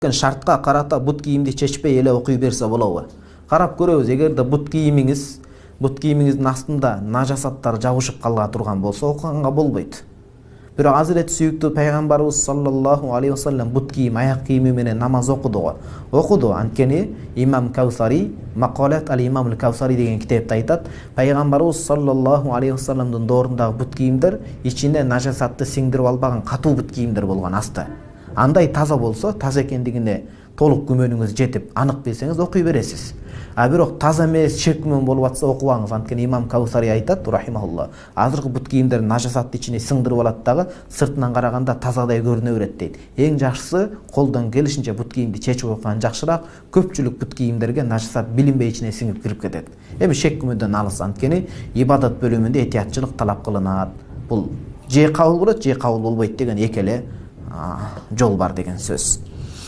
Шартқа қарата бут кийимди чечпей эле окуй берсе болобу? Карап көрөбүз, эгерде бут кийимиңиздин астында нажасаттар жабышып кала турган болсо окуганга болбойт. Бирок Азирет сүйүктүү пайгамбарыбыз саллаллаху алейхи вассалам бут кийим, аяк кийими менен намаз окуду. Анткени имам Кавсари, Мақалат ал-Имам ал-Кавсари деген китепте айтат, пайгамбарыбыз саллаллаху алейхи вассаламдын доорундагы бут кийимдер ичине нажасатты сиңдирип албаган катуу бут кийимдер болгон асты. Андай таза болсо, таза экендигине толук күмөнүңүз жетип, анык билсеңиз окуй бересиз. А бирок таза эмес, шек күмөн болуп атса окубаңыз. Анткени имам Кавсари айтат, рахимахулла, азыркы бут кийимдер нажасатты ичине сиңдирип алат дагы, сыртынан караганда тазадай көрүнө берет дейт. Эң жакшысы колдон келишинче бут кийимди чечип окуган жакшыраак. Көпчүлүк бут кийимдерге нажасат билинбей ичине сиңип кирип кетет. Эми шек күмөндөн алыс, анткени ибадат бөлүмүндө этиятчылык талап кылынат. Бул же кабыл болот, же кабыл болбойт деген эки эле жол бар деген сөз.